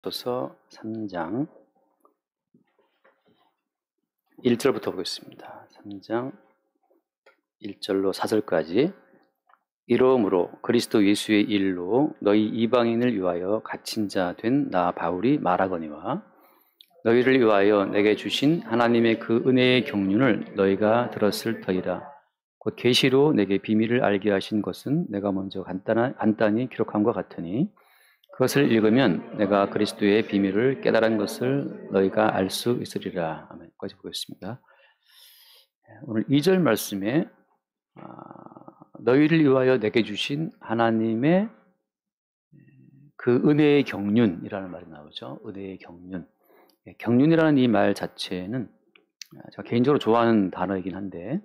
고린도서 3장 1절부터 보겠습니다. 3장 1절로 4절까지. 이러므로 그리스도 예수의 일로 너희 이방인을 위하여 갇힌 자 된 나 바울이 말하거니와 너희를 위하여 내게 주신 하나님의 그 은혜의 경륜을 너희가 들었을 터이라. 곧 계시로 내게 비밀을 알게 하신 것은 내가 먼저 간단히 기록함과 같으니 그것을 읽으면 내가 그리스도의 비밀을 깨달은 것을 너희가 알 수 있으리라. 아멘. 여기까지 보겠습니다. 오늘 2절 말씀에 너희를 위하여 내게 주신 하나님의 그 은혜의 경륜이라는 말이 나오죠. 은혜의 경륜. 경륜이라는 이 말 자체는 제가 개인적으로 좋아하는 단어이긴 한데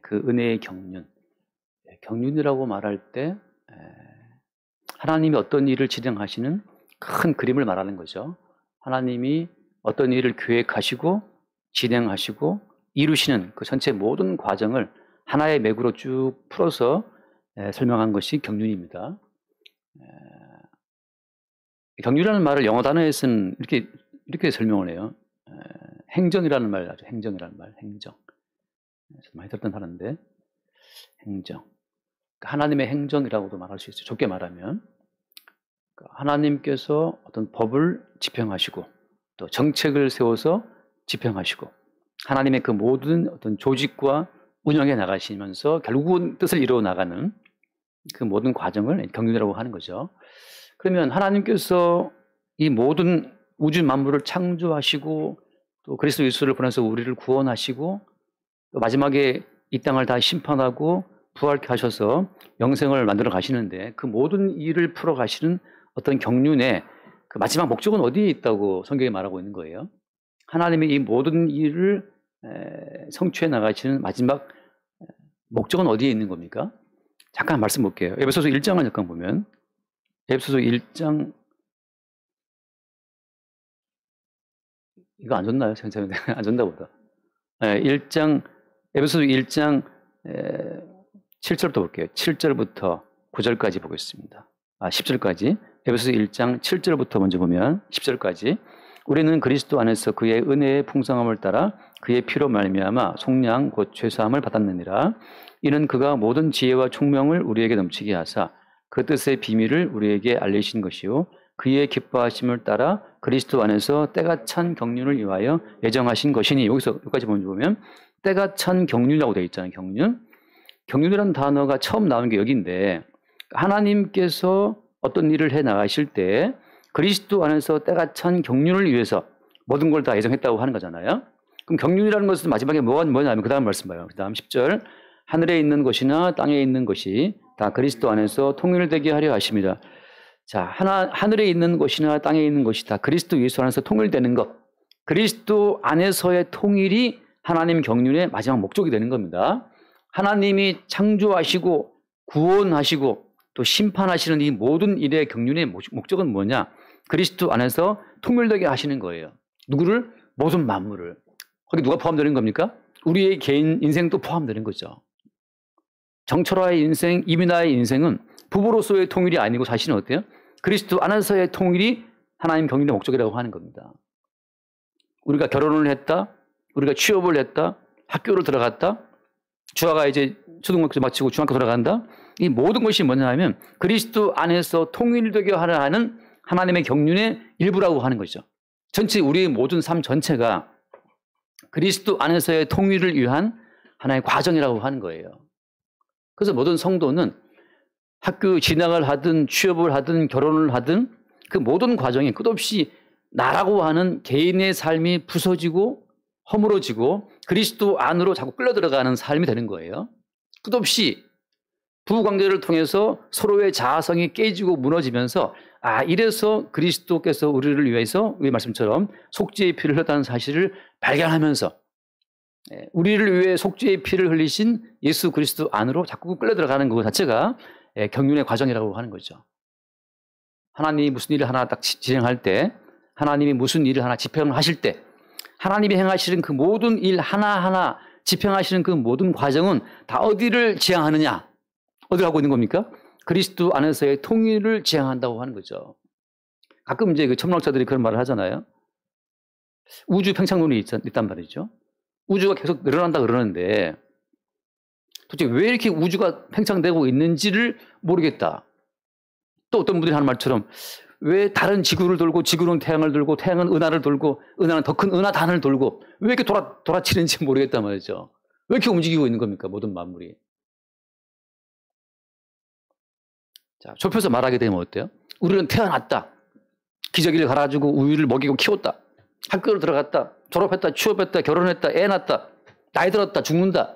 그 은혜의 경륜. 경륜이라고 말할 때 하나님이 어떤 일을 진행하시는 큰 그림을 말하는 거죠. 하나님이 어떤 일을 계획하시고 진행하시고 이루시는 그 전체 모든 과정을 하나의 맥으로 쭉 풀어서 설명한 것이 경륜입니다. 경륜이라는 말을 영어 단어에서는 이렇게 설명을 해요. 행정이라는 말 아주 행정이라는 말, 행정. 많이 들었던 단어인데 행정. 하나님의 행정이라고도 말할 수 있어요. 좁게 말하면 하나님께서 어떤 법을 집행하시고 또 정책을 세워서 집행하시고 하나님의 그 모든 어떤 조직과 운영해 나가시면서 결국은 뜻을 이루어 나가는 그 모든 과정을 경륜이라고 하는 거죠. 그러면 하나님께서 이 모든 우주 만물을 창조하시고 또 그리스도 예수를 보내서 우리를 구원하시고 또 마지막에 이 땅을 다 심판하고 부활케 하셔서 영생을 만들어 가시는데 그 모든 일을 풀어 가시는 어떤 경륜의 그 마지막 목적은 어디에 있다고 성경이 말하고 있는 거예요? 하나님이 이 모든 일을 성취해 나가시는 마지막 목적은 어디에 있는 겁니까? 잠깐 말씀 볼게요. 에베소서 1장을 잠깐 보면 에베소서 1장 이거 안 줬나요? 안 줬나 보다. 1장 에베소서 1장 7절부터 볼게요. 7절부터 9절까지 보겠습니다. 10절까지. 에베소서 1장 7절부터 먼저 보면 10절까지. 우리는 그리스도 안에서 그의 은혜의 풍성함을 따라 그의 피로 말미암아 속량 곧 죄사함을 받았느니라. 이는 그가 모든 지혜와 총명을 우리에게 넘치게 하사 그 뜻의 비밀을 우리에게 알리신 것이요 그의 기뻐하심을 따라 그리스도 안에서 때가 찬 경륜을 위하여 예정하신 것이니. 여기까지 먼저 보면 때가 찬 경륜이라고 되어 있잖아요. 경륜이라는 단어가 처음 나온 게 여기인데 하나님께서 어떤 일을 해 나가실 때 그리스도 안에서 때가 찬 경륜을 위해서 모든 걸 다 예정했다고 하는 거잖아요. 그럼 경륜이라는 것은 마지막에 뭐냐면 그 다음 말씀 봐요. 그 다음 10절 하늘에 있는 것이나 땅에 있는 것이 다 그리스도 안에서 통일되게 하려 하십니다. 자, 하늘에 있는 것이나 땅에 있는 것이 다 그리스도 예수 안에서 통일되는 것. 그리스도 안에서의 통일이 하나님 경륜의 마지막 목적이 되는 겁니다. 하나님이 창조하시고 구원하시고 또 심판하시는 이 모든 일의 경륜의 목적은 뭐냐? 그리스도 안에서 통일되게 하시는 거예요. 누구를? 모든 만물을. 거기 누가 포함되는 겁니까? 우리의 개인 인생도 포함되는 거죠. 정철화의 인생, 이민아의 인생은 부부로서의 통일이 아니고 자신은 어때요? 그리스도 안에서의 통일이 하나님 경륜의 목적이라고 하는 겁니다. 우리가 결혼을 했다, 우리가 취업을 했다, 학교를 들어갔다, 주아가 이제 초등학교 마치고 중학교 들어간다. 이 모든 것이 뭐냐 하면 그리스도 안에서 통일되게 하는 하나님의 경륜의 일부라고 하는 것이죠. 전체 우리의 모든 삶 전체가 그리스도 안에서의 통일을 위한 하나의 과정이라고 하는 거예요. 그래서 모든 성도는 학교 진학을 하든 취업을 하든 결혼을 하든 그 모든 과정이 끝없이 나라고 하는 개인의 삶이 부서지고 허물어지고 그리스도 안으로 자꾸 끌려 들어가는 삶이 되는 거예요. 끝없이 부부관계를 통해서 서로의 자아성이 깨지고 무너지면서 이래서 그리스도께서 우리를 위해서 이 말씀처럼 속죄의 피를 흘렸다는 사실을 발견하면서 우리를 위해 속죄의 피를 흘리신 예수 그리스도 안으로 자꾸 끌려 들어가는 것 자체가 경륜의 과정이라고 하는 거죠. 하나님이 무슨 일을 하나 딱 진행할 때 하나님이 무슨 일을 하나 집행을 하실 때 하나님이 행하시는 그 모든 일 하나하나 집행하시는 그 모든 과정은 다 어디를 지향하느냐? 어디를 하고 있는 겁니까? 그리스도 안에서의 통일을 지향한다고 하는 거죠. 가끔 이제 그 천문학자들이 그런 말을 하잖아요. 우주 팽창론이 있단 말이죠. 우주가 계속 늘어난다 그러는데 도대체 왜 이렇게 우주가 팽창되고 있는지를 모르겠다. 또 어떤 분들이 하는 말처럼 왜 다른 지구를 돌고 지구는 태양을 돌고 태양은 은하를 돌고 은하는 더 큰 은하단을 돌고 왜 이렇게 돌아치는지 모르겠단 말이죠. 왜 이렇게 움직이고 있는 겁니까? 모든 만물이. 자, 좁혀서 말하게 되면 어때요? 우리는 태어났다. 기저귀를 갈아주고 우유를 먹이고 키웠다. 학교를 들어갔다. 졸업했다. 취업했다. 결혼했다. 애 낳았다. 나이 들었다. 죽는다.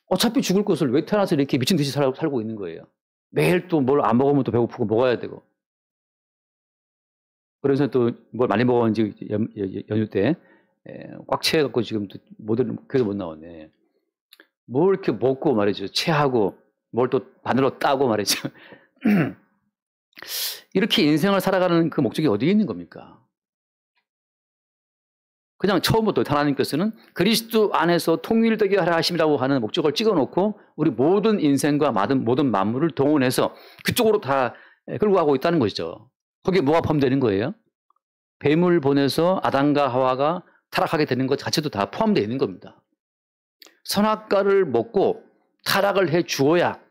어차피 죽을 것을 왜 태어나서 이렇게 미친 듯이 살고 있는 거예요. 매일 또 뭘 안 먹으면 또 배고프고 먹어야 되고. 그래서 또 뭘 많이 먹었는지 연휴 때 꽉 채워갖고 지금 그래서 못 나오네. 뭘 이렇게 먹고 말이죠. 체하고 뭘 또 바늘로 따고 말이죠. 이렇게 인생을 살아가는 그 목적이 어디에 있는 겁니까? 그냥 처음부터 하나님께서는 그리스도 안에서 통일되게 하라 하심이라고 하는 목적을 찍어놓고 우리 모든 인생과 모든 만물을 동원해서 그쪽으로 다 끌고 가고 있다는 것이죠. 거기에 뭐가 포함되는 거예요? 뱀을 보내서 아담과 하와가 타락하게 되는 것 자체도 다 포함되어 있는 겁니다. 선악과를 먹고 타락을 해 주어야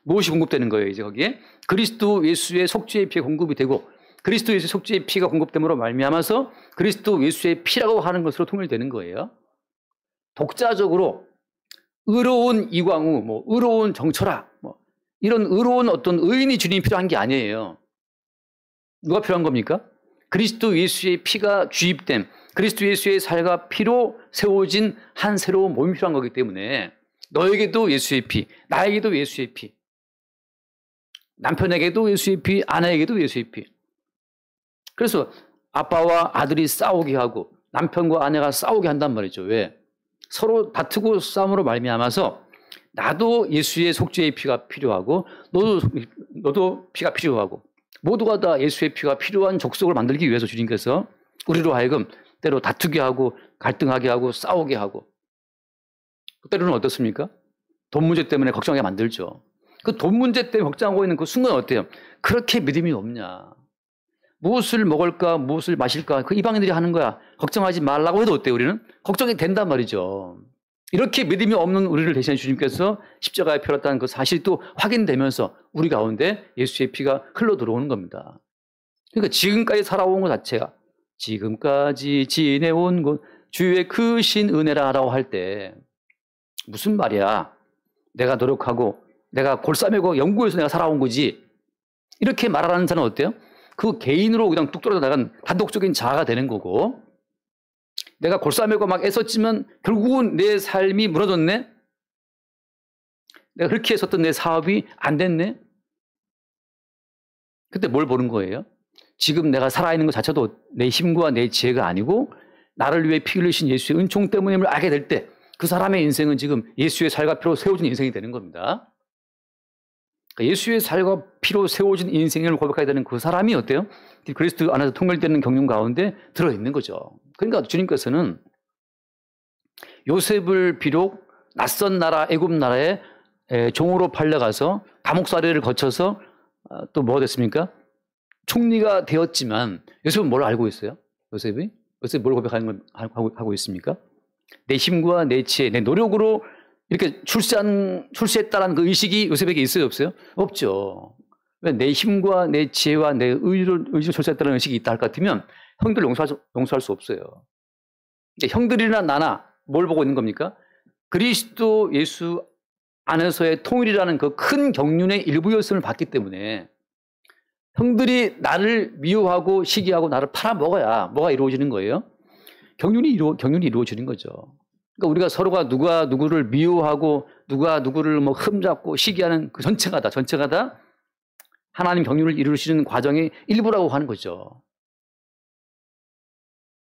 무엇이 공급되는 거예요? 이제 거기에 그리스도 예수의 속죄의 피가 공급이 되고 그리스도 예수의 속죄의 피가 공급됨으로 말미암아서 그리스도 예수의 피라고 하는 것으로 통일되는 거예요. 독자적으로 의로운 이광우, 의로운 정철아, 이런 의로운 어떤 의인이 주님이 필요한 게 아니에요. 누가 필요한 겁니까? 그리스도 예수의 피가 주입된 그리스도 예수의 살과 피로 세워진 한 새로운 몸이 필요한 거기 때문에 너에게도 예수의 피, 나에게도 예수의 피, 남편에게도 예수의 피, 아내에게도 예수의 피. 그래서 아빠와 아들이 싸우게 하고 남편과 아내가 싸우게 한단 말이죠. 왜? 서로 다투고 싸움으로 말미암아서 나도 예수의 속죄의 피가 필요하고 너도 피가 필요하고 모두가 다 예수의 피가 필요한 족속을 만들기 위해서 주님께서 우리로 하여금 때로 다투게 하고 갈등하게 하고 싸우게 하고 때로는 어떻습니까? 돈 문제 때문에 걱정하게 만들죠. 그 돈 문제 때문에 걱정하고 있는 그 순간 어때요? 그렇게 믿음이 없냐? 무엇을 먹을까, 무엇을 마실까? 그 이방인들이 하는 거야. 걱정하지 말라고 해도 어때요? 우리는? 걱정이 된단 말이죠. 이렇게 믿음이 없는 우리를 대신해 주님께서 십자가에 펴렸다는 그 사실이 또 확인되면서 우리 가운데 예수의 피가 흘러 들어오는 겁니다. 그러니까 지금까지 살아온 것 자체가 지금까지 지내온 것 주의 크신 은혜라라고 할 때 무슨 말이야? 내가 노력하고 내가 골싸매고 연구해서 내가 살아온 거지. 이렇게 말하는 사람은 어때요? 그 개인으로 그냥 뚝 떨어져 나간 단독적인 자아가 되는 거고 내가 골싸매고 막 애썼지만 결국은 내 삶이 무너졌네? 내가 그렇게 했었던 내 사업이 안 됐네? 그때 뭘 보는 거예요? 지금 내가 살아있는 것 자체도 내 힘과 내 지혜가 아니고 나를 위해 피 흘리신 예수의 은총 때문임을 알게 될 때 그 사람의 인생은 지금 예수의 살과 피로 세워진 인생이 되는 겁니다. 그러니까 예수의 살과 피로 세워진 인생을 고백하게 되는 그 사람이 어때요? 그리스도 안에서 통일되는 경륜 가운데 들어있는 거죠. 그러니까 주님께서는 요셉을 비록 낯선 나라 애굽 나라에 종으로 팔려가서 감옥살이를 거쳐서 또 뭐가 됐습니까? 총리가 되었지만 요셉은 뭘 알고 있어요? 요셉이 뭘 고백하는 걸 하고 있습니까? 내 힘과 내 지혜, 내 노력으로 이렇게 출세했다는 그 의식이 요셉에게 있어요, 없어요? 없죠. 내 힘과 내 지혜와 내 의지로 출세했다는 의식이 있다 할 것 같으면 형들 용서할 수 없어요. 형들이나 나나 뭘 보고 있는 겁니까? 그리스도 예수 안에서의 통일이라는 그 큰 경륜의 일부였음을 봤기 때문에 형들이 나를 미워하고 시기하고 나를 팔아먹어야 뭐가 이루어지는 거예요? 경륜이 이루어지는 거죠. 그러니까 우리가 서로가 누가 누구를 미워하고 누가 누구를 뭐 흠잡고 시기하는 그 전체가 다 하나님 경륜을 이루시는 과정의 일부라고 하는 거죠.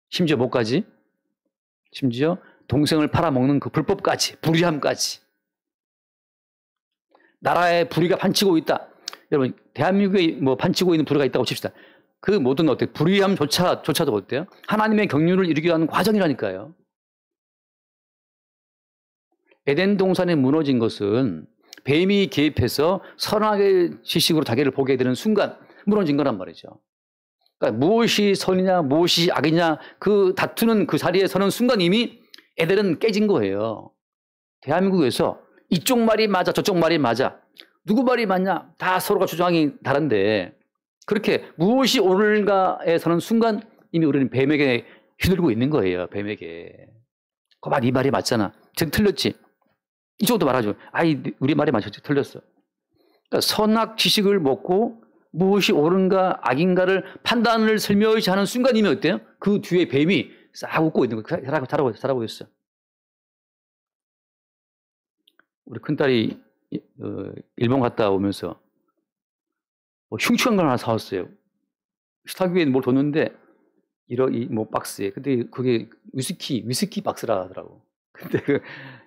심지어 뭐까지? 심지어 동생을 팔아먹는 그 불법까지, 불의함까지. 나라에 불의가 판치고 있다. 여러분, 대한민국에 뭐 판치고 있는 불의가 있다고 칩시다. 그 모든 불의함조차도 어때요? 하나님의 경륜을 이루기 위한 과정이라니까요. 에덴 동산에 무너진 것은 뱀이 개입해서 선악의 지식으로 자기를 보게 되는 순간 무너진 거란 말이죠. 그러니까 무엇이 선이냐 무엇이 악이냐 그 다투는 그 자리에 서는 순간 이미 애들은 깨진 거예요. 대한민국에서 이쪽 말이 맞아 저쪽 말이 맞아 누구 말이 맞냐 다 서로가 주장이 다른데 그렇게 무엇이 옳은가에 서는 순간 이미 우리는 뱀에게 휘둘리고 있는 거예요. 뱀에게. 거봐 네 말이 맞잖아. 쟤 틀렸지. 이쪽도 말하죠. 아이 우리 말이 맞았지. 틀렸어. 그러니까 선악 지식을 먹고 무엇이 옳은가 악인가를 판단을 설명하지 하는 순간이면 어때요? 그 뒤에 뱀이 싹 웃고 있는 거예요. 잘하고 있어. 우리 큰딸이 일본 갔다 오면서 흉측한 걸 하나 사왔어요. 식탁 위에 뭘 뒀는데 뭐 박스에. 근데 그게 위스키 박스라 하더라고. 근데 그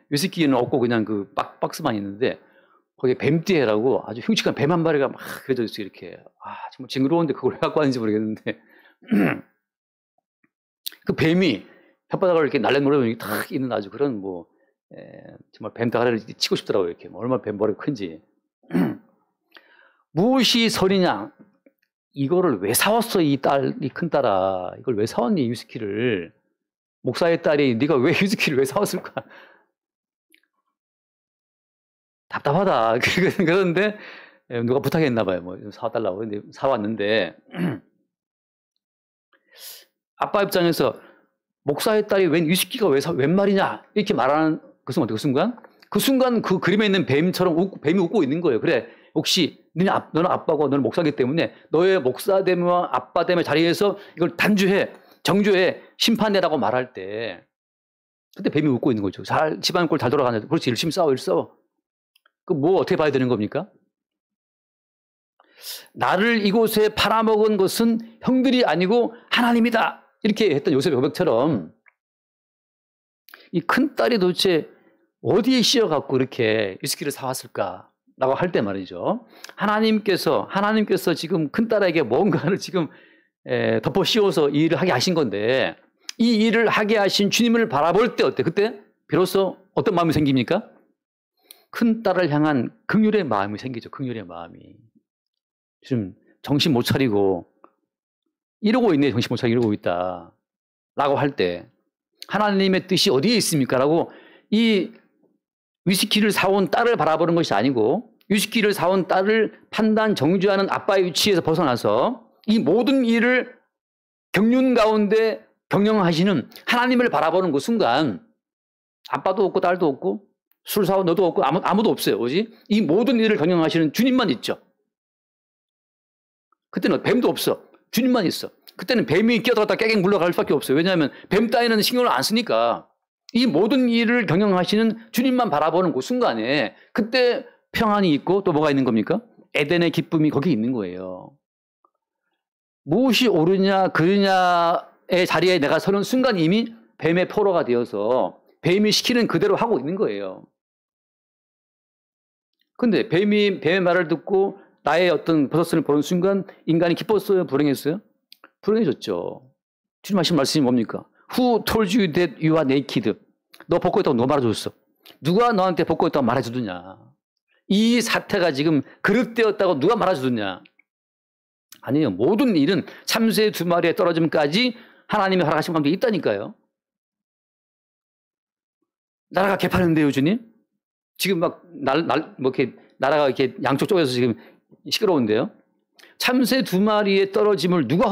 위스키는 없고 그냥 그 박스만 있는데 거기에 뱀띠해라고 아주 흉측한 뱀 한 마리가 막 그려져 있어요. 이렇게. 정말 징그러운데 그걸 왜 갖고 왔는지 모르겠는데 그 뱀이 혓바닥을 이렇게 날래노래면 탁 있는 아주 그런 정말 뱀 다가리를 치고 싶더라고요. 이렇게 얼마나 뱀 머리가 큰지. 무엇이 선이냐? 이거를 왜 사왔어 이 큰딸아. 이걸 왜 사왔니 위스키를. 목사의 딸이 네가 왜 위스키를 왜 사왔을까. 답답하다. 그런데 누가 부탁했나 봐요. 뭐 사와달라고. 근데 사왔는데 아빠 입장에서 목사의 딸이 웬 위스키가 웬 말이냐 이렇게 말하는 그 순간 그 그림에 있는 뱀처럼 뱀이 웃고 있는 거예요. 그래 혹시 너는 아빠고 너는 목사기 때문에 너의 목사됨과 아빠됨의 자리에서 이걸 정죄해 심판해라고 말할 때 그때 뱀이 웃고 있는 거죠. 집안 꼴 잘 돌아가는데 그렇지 열심히 싸워. 그 어떻게 봐야 되는 겁니까? 나를 이곳에 팔아먹은 것은 형들이 아니고 하나님이다. 이렇게 했던 요셉의 고백처럼 이 큰딸이 도대체 어디에 씌어갖고 이렇게 위스키를 사왔을까라고 할 때 말이죠. 하나님께서 지금 큰딸에게 뭔가를 지금 덮어 씌워서 이 일을 하게 하신 건데 이 일을 하게 하신 주님을 바라볼 때 어때? 그때 비로소 어떤 마음이 생깁니까? 큰딸을 향한 긍휼의 마음이 생기죠. 긍휼의 마음이. 지금 정신 못 차리고 이러고 있네. 정신 못 차리고 이러고 있다. 라고 할 때 하나님의 뜻이 어디에 있습니까? 라고 이 위스키를 사온 딸을 바라보는 것이 아니고 위스키를 사온 딸을 판단 정죄하는 아빠의 위치에서 벗어나서 이 모든 일을 경륜 가운데 경영하시는 하나님을 바라보는 그 순간 아빠도 없고 딸도 없고 술 사온 너도 없고 아무도 없어요. 오직 이 모든 일을 경영하시는 주님만 있죠. 그때는 뱀도 없어. 주님만 있어. 그때는 뱀이 끼어들었다 깨갱 물러갈 수밖에 없어요. 왜냐하면 뱀 따위는 신경을 안 쓰니까 이 모든 일을 경영하시는 주님만 바라보는 그 순간에 그때 평안이 있고 또 뭐가 있는 겁니까? 에덴의 기쁨이 거기 있는 거예요. 무엇이 옳으냐 그르냐의 자리에 내가 서는 순간 이미 뱀의 포로가 되어서 뱀이 시키는 그대로 하고 있는 거예요. 근데 뱀의 말을 듣고 나의 어떤 버섯을 보는 순간 인간이 기뻤어요? 불행했어요? 불행해졌죠. 주님 하신 말씀이 뭡니까? Who told you that you are naked? 너 벗고 있다고 누가 말해줬어? 누가 너한테 벗고 있다고 말해주느냐? 이 사태가 지금 그릇되었다고 누가 말해주느냐? 아니에요. 모든 일은 참새 2마리의 떨어짐까지 하나님이 허락하신 가운데 있다니까요. 나라가 개판인데요, 주님? 지금 이렇게 나라가 이렇게 양쪽 쪽에서 지금 시끄러운데요. 참새 2마리의 떨어짐을 누가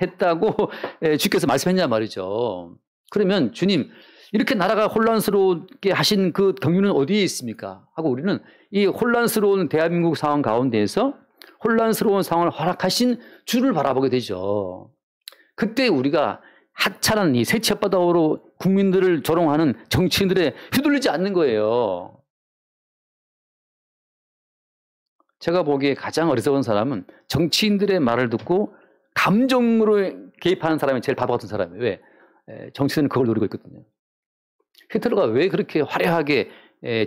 했다고 주께서 말씀했냐 말이죠. 그러면 주님 이렇게 나라가 혼란스럽게 하신 그 경륜은 어디에 있습니까? 하고 우리는 이 혼란스러운 대한민국 상황 가운데에서 혼란스러운 상황을 허락하신 주를 바라보게 되죠. 그때 우리가 하찮은 이 새치 혓바닥으로 국민들을 조롱하는 정치인들에 휘둘리지 않는 거예요. 제가 보기에 가장 어리석은 사람은 정치인들의 말을 듣고 감정으로 개입하는 사람이 제일 바보 같은 사람이에요. 왜? 정치인은 그걸 노리고 있거든요. 히틀러가 왜 그렇게 화려하게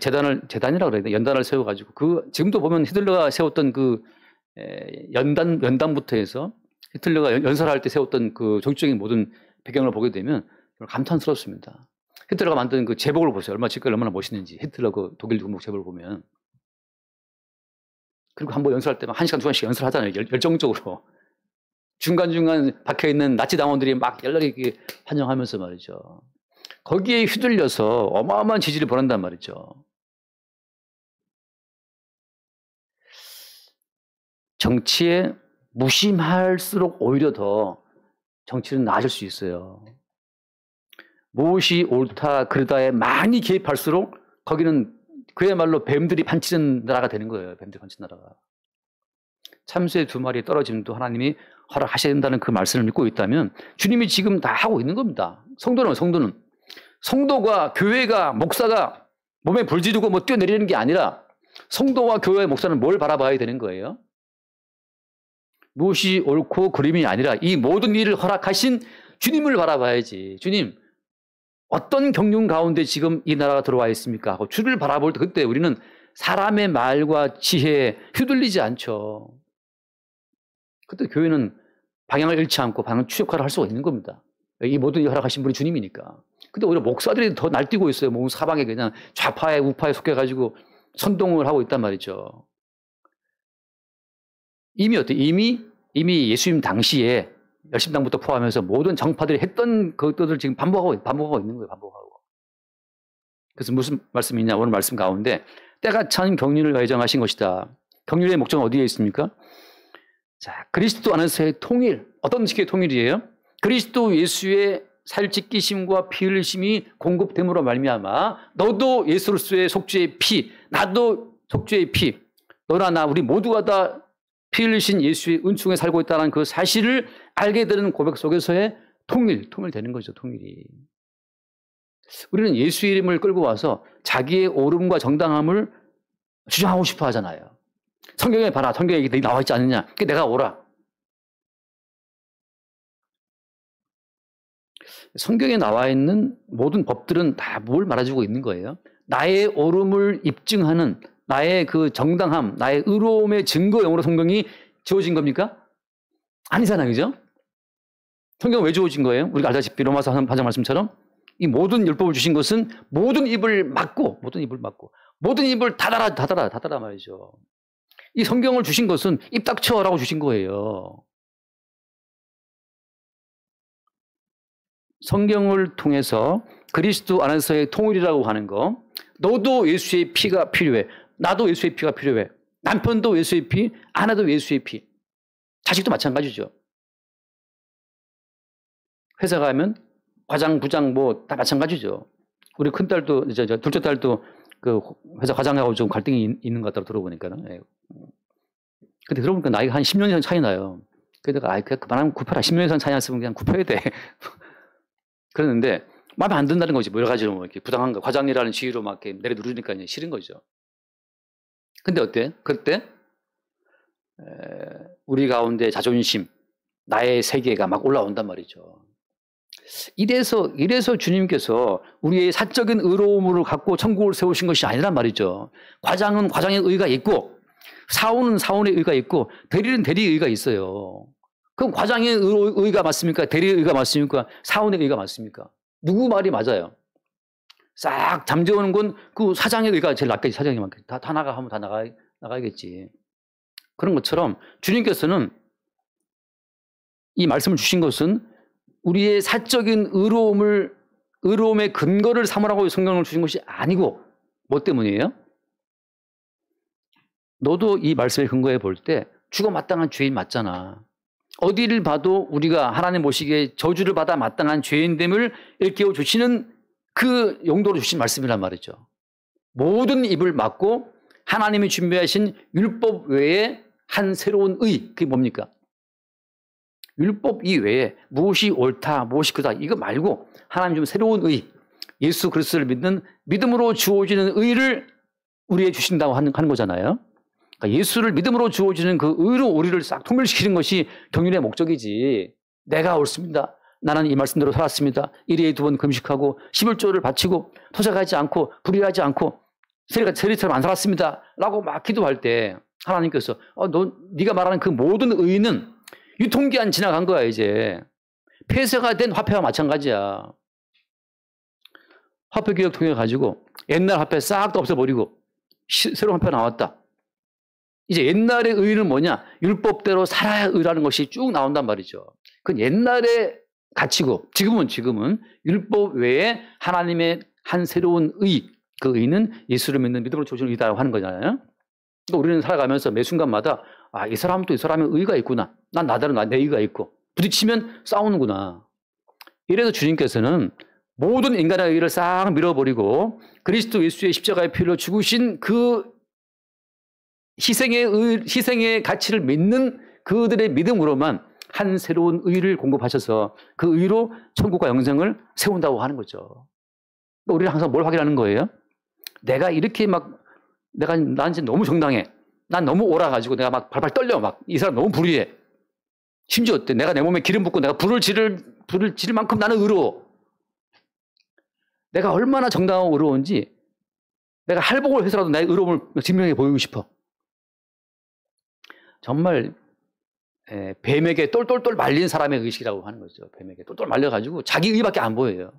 재단이라고 그래야 돼? 연단을 세워가지고 지금도 보면 히틀러가 세웠던 그 연단부터 해서 히틀러가 연설할 때 세웠던 그 정치적인 모든 배경을 보게 되면 감탄스럽습니다. 히틀러가 만든 그 제복을 보세요. 얼마나 멋있는지. 히틀러 그 독일 군복 제복을 보면. 그리고 한번 연설할 때만 1시간, 2시간씩 연설하잖아요. 열정적으로. 중간중간 박혀있는 나치 당원들이 막 연락이 환영하면서 말이죠. 거기에 휘둘려서 어마어마한 지지를 보낸단 말이죠. 정치에 무심할수록 오히려 더 정치는 나아질 수 있어요. 무엇이 옳다 그르다에 많이 개입할수록 거기는 그야말로 뱀들이 판치는 나라가 되는 거예요. 뱀들이 판치는 나라가. 참새 2마리 떨어짐도 하나님이 허락하셔야 된다는 그 말씀을 믿고 있다면 주님이 지금 다 하고 있는 겁니다. 성도가 교회가 목사가 몸에 불 지르고 뭐 뛰어내리는 게 아니라 성도와 교회의 목사는 뭘 바라봐야 되는 거예요? 무엇이 옳고 그름이 아니라 이 모든 일을 허락하신 주님을 바라봐야지. 주님, 어떤 경륜 가운데 지금 이 나라가 들어와 있습니까? 하고 주를 바라볼 때 그때 우리는 사람의 말과 지혜에 휘둘리지 않죠. 그때 교회는 방향을 잃지 않고 방향 추적화를 할 수가 있는 겁니다. 이 모든 일을 허락하신 분이 주님이니까. 근데 오히려 목사들이 더 날뛰고 있어요. 뭐 사방에 그냥 좌파에 우파에 속해가지고 선동을 하고 있단 말이죠. 이미 어때? 이미 예수님 당시에 열심당부터 포함해서 모든 정파들이 했던 것들을 지금 반복하고 있는 거예요. 반복하고. 그래서 무슨 말씀이냐? 오늘 말씀 가운데 때가 찬 경륜을 예정하신 것이다. 경륜의 목적은 어디에 있습니까? 자, 그리스도 안에서의 통일. 어떤 식의 통일이에요? 그리스도 예수의 살찢기심과 피 흘리심이 공급됨으로 말미암아 너도 예수로서의 속죄의 피, 나도 속죄의 피, 너나 나 우리 모두가 다 피 흘리신 예수의 은총에 살고 있다는 그 사실을 알게 되는 고백 속에서의 통일되는 거죠. 통일이. 우리는 예수 이름을 끌고 와서 자기의 옳음과 정당함을 주장하고 싶어 하잖아요. 성경에 봐라. 성경에 나와 있지 않느냐. 그게 내가 옳아. 성경에 나와 있는 모든 법들은 다 뭘 말해주고 있는 거예요? 나의 옳음을 입증하는 나의 그 정당함, 나의 의로움의 증거용으로 성경이 지어진 겁니까? 아니잖아요. 그죠? 성경은 왜 지어진 거예요? 우리가 알다시피 로마서 8장 말씀처럼 이 모든 율법을 주신 것은 모든 입을 막고 모든 입을 닫아라 말이죠. 이 성경을 주신 것은 입 닥쳐라고 주신 거예요. 성경을 통해서 그리스도 안에서의 통일이라고 하는 거, 너도 예수의 피가 필요해. 나도 예수의 피가 필요해. 남편도 예수의 피, 아내도 예수의 피. 자식도 마찬가지죠. 회사 가면 과장, 부장 뭐 다 마찬가지죠. 우리 큰딸도, 둘째 딸도 그 회사 과장하고 좀 갈등이 있는 것 같다고 들어보니까는. 예. 근데 들어보니까 나이가 한 10년 이상 차이 나요. 그래서 내가 그만하면 굽혀라. 10년 이상 차이 났으면 그냥 굽혀야 돼. 그랬는데 마음에 안 든다는 거지. 뭐 여러 가지로 뭐 이렇게 부당한 거. 과장이라는 지위로 막 이렇게 내려 누르니까 싫은 거죠. 근데 어때? 그때 우리 가운데 자존심, 나의 세계가 막 올라온단 말이죠. 이래서 주님께서 우리의 사적인 의로움을 갖고 천국을 세우신 것이 아니란 말이죠. 과장은 과장의 의가 있고 사원은 사원의 의가 있고 대리는 대리의 의가 있어요. 그럼 과장의 의가 맞습니까? 대리의 의가 맞습니까? 사원의 의가 맞습니까? 누구 말이 맞아요? 싹 잠재우는 건 그 사장의 의가 제일 낫겠지. 사장이 많겠지. 다 나가 하면 다 나가야겠지. 그런 것처럼 주님께서는 이 말씀을 주신 것은 우리의 사적인 의로움의 근거를 삼으라고 성경을 주신 것이 아니고 뭐 때문이에요? 너도 이 말씀의 근거에 볼 때 죽어 마땅한 죄인 맞잖아. 어디를 봐도 우리가 하나님 보시기에 저주를 받아 마땅한 죄인됨을 일깨워 주시는 그 용도로 주신 말씀이란 말이죠. 모든 입을 막고 하나님이 준비하신 율법 외에 한 새로운 의, 그게 뭡니까? 율법 이외에 무엇이 옳다, 무엇이 그다 이거 말고 하나님 좀 새로운 의, 예수 그리스도를 믿는 믿음으로 주어지는 의를 우리에게 주신다고 하는 거잖아요. 그러니까 예수를 믿음으로 주어지는 그 의로 우리를 싹 통일시키는 것이 경륜의 목적이지. 내가 옳습니다. 나는 이 말씀대로 살았습니다. 1회에 2번 금식하고 11조를 바치고 토색하지 않고 불의하지 않고 세리처럼 안 살았습니다. 라고 막 기도할 때 하나님께서 네가 말하는 그 모든 의는 유통기한 지나간 거야 이제. 폐쇄가 된 화폐와 마찬가지야. 화폐개혁 통해 가지고 옛날 화폐 싹 다 없애버리고 새로운 화폐가 나왔다. 이제 옛날의 의는 뭐냐? 율법대로 살아야 의라는 것이 쭉 나온단 말이죠. 그건 옛날의 가치고 지금은 율법 외에 하나님의 한 새로운 의, 그 의는 예수를 믿는 믿음으로 주신 의다라고 하는 거잖아요. 그러니까 우리는 살아가면서 매 순간마다 이 사람도 이 사람의 의가 있구나. 난 나대로 내 의가 있고 부딪히면 싸우는구나. 이래서 주님께서는 모든 인간의 의를 싹 밀어버리고 그리스도 예수의 십자가의 피로 죽으신 그 희생의 가치를 믿는 그들의 믿음으로만 한 새로운 의를 공급하셔서 그 의로 천국과 영생을 세운다고 하는 거죠. 우리는 항상 뭘 확인하는 거예요? 내가 이렇게 난 이제 너무 정당해. 난 너무 옳아가지고 내가 막 발발 떨려. 이 사람 너무 불의해. 심지어 어때? 내가 내 몸에 기름 붓고 내가 불을 지를 만큼 나는 의로워. 내가 얼마나 정당하고 의로운지 내가 할복을 해서라도 나의 의로움을 증명해 보이고 싶어. 정말 뱀에게 똘똘똘 말린 사람의 의식이라고 하는 거죠. 뱀에게 똘똘 말려가지고 자기 의밖에 안 보여요.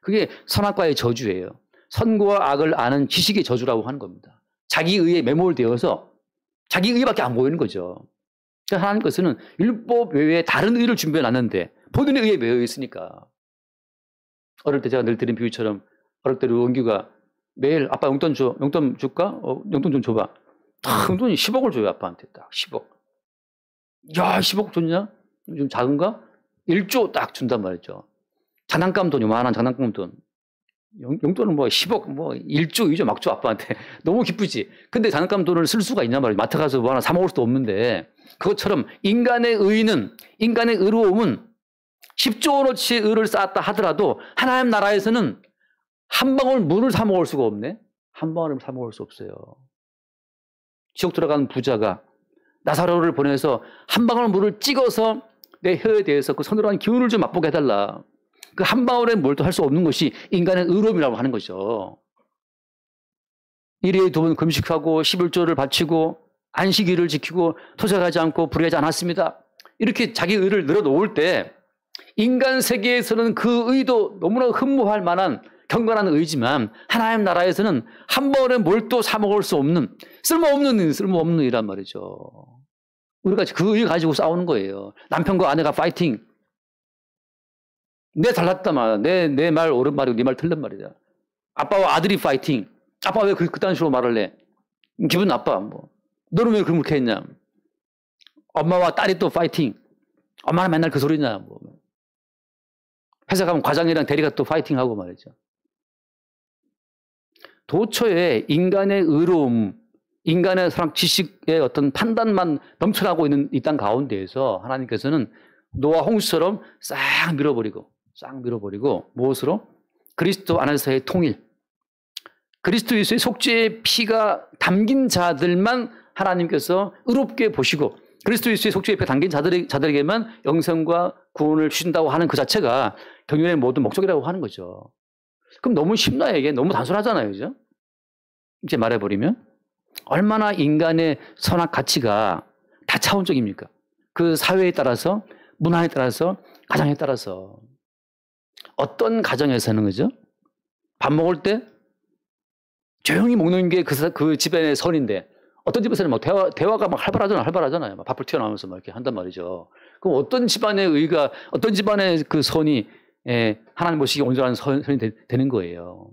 그게 선악과의 저주예요. 선과 악을 아는 지식의 저주라고 하는 겁니다. 자기 의에 매몰되어서 자기 의밖에 안 보이는 거죠. 그러니까 하나님께서는 율법 외에 다른 의를 준비해놨는데 본인의 의에 매여 있으니까. 어릴 때 제가 늘 드린 비유처럼 어릴 때 원규가 매일 아빠 용돈 줘. 용돈 줄까? 용돈 좀 줘봐. 용돈이 10억을 줘요. 아빠한테 딱 10억. 야 10억 줬냐? 좀 작은가? 1조 딱 준단 말이죠. 장난감 돈, 요만한 장난감 돈. 용돈은 10억, 1조, 2조 막 줘, 아빠한테. 너무 기쁘지. 근데 장난감 돈을 쓸 수가 있냐 말이야. 마트 가서 뭐 하나 사먹을 수도 없는데. 그것처럼 인간의 의로움은 10조원어치의 의를 쌓았다 하더라도 하나님 나라에서는 한 방울 물을 사먹을 수가 없네. 한 방울을 사먹을 수 없어요. 지옥 들어간 부자가 나사로를 보내서 한 방울 물을 찍어서 내 혀에 대해서 그 서늘한 기운을 좀 맛보게 해달라. 그 한 방울의 물도 할 수 없는 것이 인간의 의로움이라고 하는 거죠. 1회에 2번 금식하고 11조를 바치고 안식일을 지키고 토색하지 않고 불의하지 않았습니다. 이렇게 자기 의를 늘어놓을 때 인간 세계에서는 그 의도 너무나 흠모할 만한 경건한 의지만 하나님 나라에서는 한 방울의 물도 사먹을 수 없는 쓸모없는 의란 말이죠. 우리가 그 의 가지고 싸우는 거예요. 남편과 아내가 파이팅. 내 잘났다 말, 내 말 옳은 말이고 네 말 틀린 말이다. 아빠와 아들이 파이팅. 아빠 왜 그딴 식으로 말을 해? 기분 나빠. 너는 왜 그렇게 했냐? 엄마와 딸이 또 파이팅. 엄마는 맨날 그 소리냐? 회사 가면 과장이랑 대리가 또 파이팅하고 말이죠. 도처에 인간의 의로움, 인간의 사랑 지식의 어떤 판단만 넘쳐나고 있는 이 땅 가운데에서 하나님께서는 노아 홍수처럼 싹 밀어버리고 무엇으로? 그리스도 안에서의 통일. 그리스도 예수의 속죄의 피가 담긴 자들만 하나님께서 의롭게 보시고 그리스도 예수의 속죄의 피가 담긴 자들에게만 영생과 구원을 주신다고 하는 그 자체가 경륜의 모든 목적이라고 하는 거죠. 그럼 너무 쉽나요? 이게 너무 단순하잖아요. 그죠? 이제 말해버리면 얼마나 인간의 선악 가치가 다차원적입니까? 그 사회에 따라서 문화에 따라서 가정에 따라서 어떤 가정에서는 그죠? 밥 먹을 때 조용히 먹는 게 그 집안의 선인데 어떤 집에서는 막 대화가 막 활발하잖아요. 막 밥을 튀어나오면서 막 이렇게 한단 말이죠. 그럼 어떤 집안의 의가 어떤 집안의 그 선이 하나님 보시기에 온전한 선이 되는 거예요.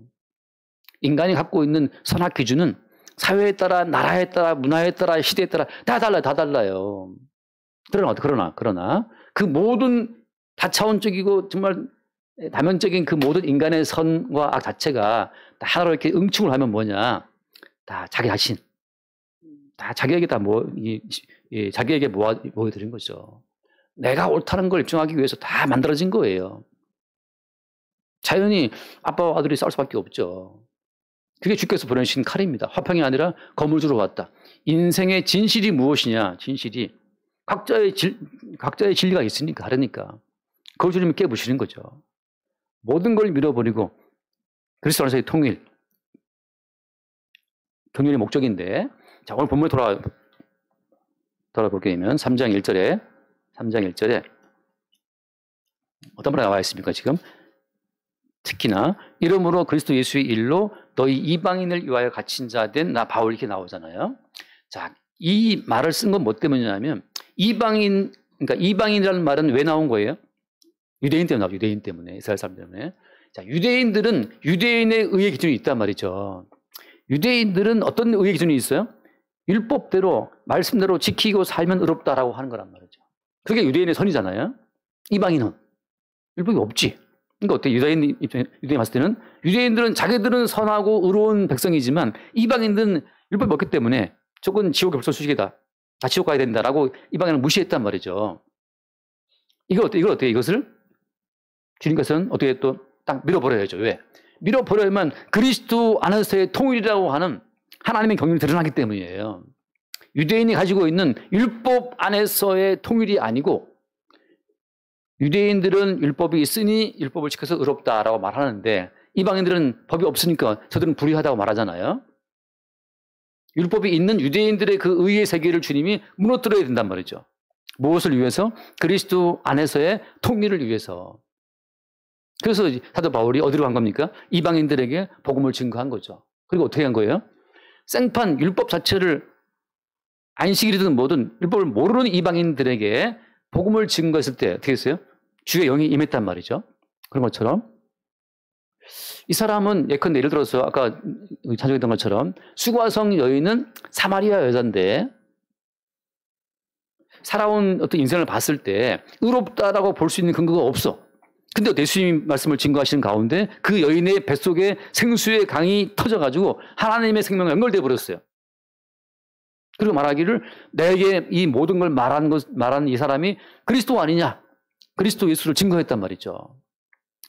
인간이 갖고 있는 선악 기준은 사회에 따라, 나라에 따라, 문화에 따라, 시대에 따라 다 달라요. 그러나 그 모든 다차원적이고 정말 다면적인 그 모든 인간의 선과 악 자체가 다 하나로 이렇게 응축을 하면 뭐냐? 다 자기 자신, 다 자기에게 자기에게 모여드린 거죠. 내가 옳다는 걸 입증하기 위해서 다 만들어진 거예요. 자연히 아빠와 아들이 싸울 수밖에 없죠. 그게 주께서 보내신 칼입니다. 화평이 아니라 검을 주러 왔다. 인생의 진실이 무엇이냐? 진실이 각자의 진리가 있으니까 다르니까 그걸 주님이 깨부시는 거죠. 모든 걸 밀어버리고 그리스도 안에서의 통일, 경륜의 목적인데, 자 오늘 본문에 돌아볼게 되면 3장 1절에 어떤 말이 나와 있습니까? 지금 특히나 이러므로 그리스도 예수의 일로 너희 이방인을 위하여 갇힌 자 된 나 바울 이렇게 나오잖아요. 자 이 말을 쓴 건 뭐 때문이냐면 이방인, 그러니까 이방인이라는 말은 왜 나온 거예요? 유대인 때문에 나와요. 유대인 때문에. 이스라엘 사람 때문에. 자, 유대인들은 유대인의 의의 기준이 있단 말이죠. 유대인들은 어떤 의의 기준이 있어요? 율법대로, 말씀대로 지키고 살면 의롭다라고 하는 거란 말이죠. 그게 유대인의 선이잖아요. 이방인은 율법이 없지. 그러니까 어때? 유대인 봤을 때는 유대인들은 자기들은 선하고 의로운 백성이지만 이방인들은 율법이 없기 때문에 저건 지옥의 불쏘시개다. 다 지옥 가야 된다라고 이방인을 무시했단 말이죠. 이걸 어떻게 이것을 주님께서는 어떻게 또 딱 밀어버려야죠. 왜? 밀어버려야만 그리스도 안에서의 통일이라고 하는 하나님의 경륜이 드러나기 때문이에요. 유대인이 가지고 있는 율법 안에서의 통일이 아니고 유대인들은 율법이 있으니 율법을 지켜서 의롭다라고 말하는데 이방인들은 법이 없으니까 저들은 불의하다고 말하잖아요. 율법이 있는 유대인들의 그 의의 세계를 주님이 무너뜨려야 된단 말이죠. 무엇을 위해서? 그리스도 안에서의 통일을 위해서. 그래서 사도 바울이 어디로 간 겁니까? 이방인들에게 복음을 증거한 거죠. 그리고 어떻게 한 거예요? 생판 율법 자체를 안식일이든 뭐든 율법을 모르는 이방인들에게 복음을 증거했을 때 어떻게 했어요? 주의 영이 임했단 말이죠. 그런 것처럼 이 사람은 예컨대 예를 들어서 아까 자정했던 것처럼 수과성 여인은 사마리아 여자인데 살아온 어떤 인생을 봤을 때 의롭다라고 볼 수 있는 근거가 없어. 근데 예수님 말씀을 증거하시는 가운데 그 여인의 뱃속에 생수의 강이 터져가지고 하나님의 생명과 연결되어 버렸어요. 그리고 말하기를 내게 이 모든 걸 말한 이 사람이 그리스도 아니냐? 그리스도 예수를 증거했단 말이죠.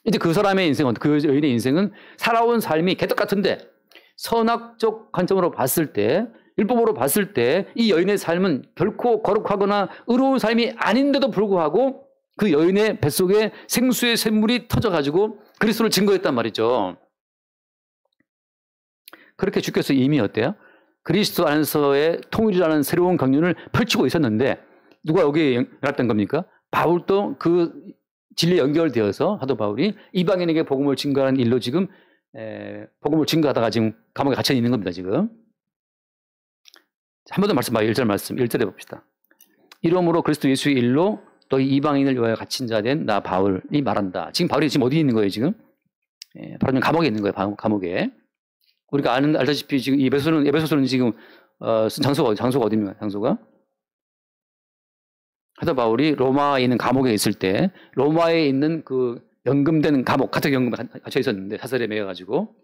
이제 그 사람의 인생은, 그 여인의 인생은 살아온 삶이 개떡 같은데 선악적 관점으로 봤을 때, 율법으로 봤을 때 이 여인의 삶은 결코 거룩하거나 의로운 삶이 아닌데도 불구하고 그 여인의 뱃속에 생수의 샘물이 터져가지고 그리스도를 증거했단 말이죠. 그렇게 주께서 이미 어때요? 그리스도 안에서의 통일이라는 새로운 경륜을 펼치고 있었는데 누가 여기에 연합된 겁니까? 바울도 그 진리에 연결되어서 사도 바울이 이방인에게 복음을 증거하는 일로 지금 복음을 증거하다가 지금 감옥에 갇혀 있는 겁니다. 지금. 한 번 더 말씀 봐요. 1절 말씀. 1절에 봅시다. 이러므로 그리스도 예수의 일로 또 이방인을 위하여 갇힌 자 된 나 바울이 말한다. 지금 바울이 지금 어디 있는 거예요, 지금? 바로 감옥에 있는 거예요, 감옥에. 우리가 알다시피 지금 에베소서는 지금, 쓴 장소가 어디입니까, 장소가? 사도 바울이 로마에 있는 감옥에 있을 때, 로마에 있는 그 연금된 감옥, 가택 연금 갇혀 있었는데, 사설에 매여가지고,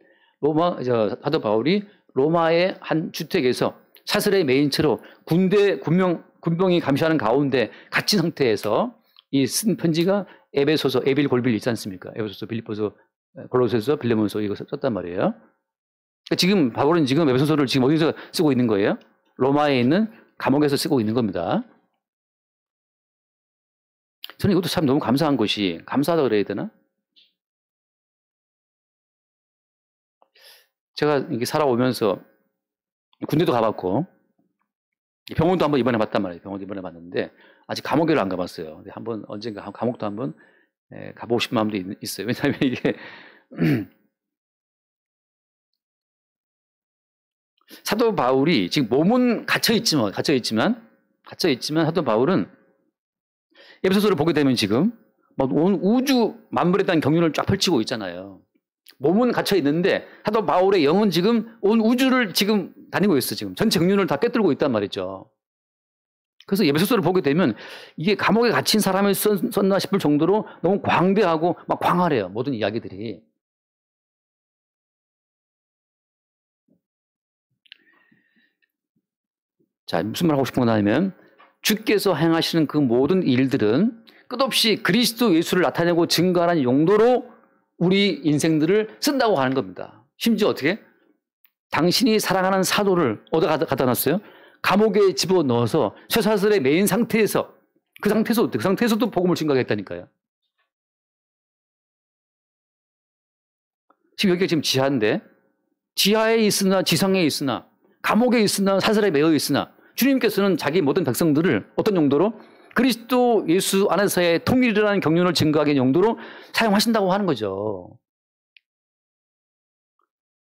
사도 바울이 로마의 한 주택에서 사설에 매인 채로 군병이 감시하는 가운데 갇힌 상태에서 이 쓴 편지가 에베소서, 에빌골빌 있지 않습니까? 에베소서, 빌립보서, 골로새서, 빌레몬서 이거 썼단 말이에요. 그러니까 지금 바울은 지금 에베소서를 지금 어디서 쓰고 있는 거예요? 로마에 있는 감옥에서 쓰고 있는 겁니다. 저는 이것도 참 너무 감사한 것이, 감사하다 그래야 되나? 제가 이렇게 살아오면서 군대도 가봤고 병원도 한번 이번에 봤단 말이에요. 병원도 이번에 봤는데 아직 감옥에를 안 가봤어요. 근데 한번 언젠가 감옥도 한번 가보고 싶은 마음도 있어요. 왜냐하면 이게 사도 바울이 지금 몸은 갇혀 있지만 사도 바울은 에베소서를 보게 되면 지금 온 우주 만물에 대한 경륜을 쫙 펼치고 있잖아요. 몸은 갇혀 있는데 사도 바울의 영은 지금 온 우주를 지금 다니고 있어. 지금 전체 경륜을 다 꿰뚫고 있단 말이죠. 그래서 에베소서를 보게 되면 이게 감옥에 갇힌 사람을 썼나 싶을 정도로 너무 광대하고 막 광활해요. 모든 이야기들이. 자, 무슨 말 하고 싶은 거냐면 주께서 행하시는 그 모든 일들은 끝없이 그리스도 예수를 나타내고 증거하는 용도로 우리 인생들을 쓴다고 하는 겁니다. 심지어 어떻게? 당신이 사랑하는 사도를 어디다 갖다 놨어요? 감옥에 집어넣어서 쇠사슬에 매인 상태에서 그 상태에서도 복음을 증거하겠다니까요. 지금 여기가 지금 지하인데 지하에 있으나 지상에 있으나 감옥에 있으나 사슬에 매여 있으나 주님께서는 자기 모든 백성들을 어떤 용도로? 그리스도 예수 안에서의 통일이라는 경륜을 증거하기 용도로 사용하신다고 하는 거죠.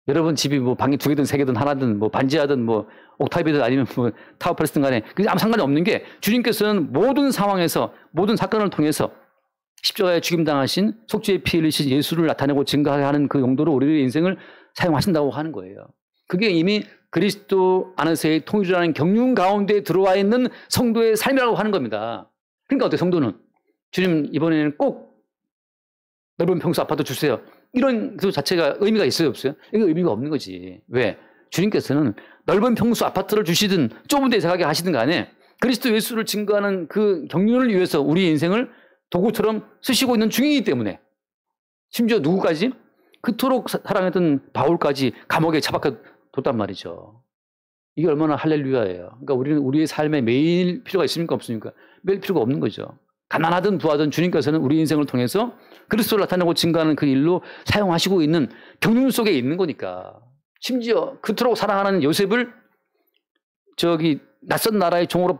여러분 집이 뭐 방이 2개든 3개든 하나든 뭐 반지하든 뭐 옥탑이든 아니면 뭐 타워팰리스든 간에 그게 아무 상관이 없는 게 주님께서는 모든 상황에서 모든 사건을 통해서 십자가에 죽임당하신 속죄의 피 흘리신 예수를 나타내고 증거하게 하는 그 용도로 우리의 인생을 사용하신다고 하는 거예요. 그게 이미 그리스도 안에서의 통일이라는 경륜 가운데 들어와 있는 성도의 삶이라고 하는 겁니다. 그러니까 어때요? 성도는 주님 이번에는 꼭 넓은 평수 아파트 주세요. 이런 그 자체가 의미가 있어요, 없어요? 이거 의미가 없는 거지. 왜? 주님께서는 넓은 평수 아파트를 주시든 좁은 데서 가게 하시든 간에 그리스도 예수를 증거하는 그 경륜을 위해서 우리 인생을 도구처럼 쓰시고 있는 중이기 때문에 심지어 누구까지? 그토록 사랑했던 바울까지 감옥에 처박혀 뒀단 말이죠. 이게 얼마나 할렐루야예요. 그러니까 우리는 우리의 삶에 매일 필요가 있습니까? 없습니까? 매일 필요가 없는 거죠. 가난하든 부하든 주님께서는 우리 인생을 통해서 그리스도를 나타내고 증거하는 그 일로 사용하시고 있는 경륜 속에 있는 거니까. 심지어 그토록 사랑하는 요셉을 저기 낯선 나라의 종으로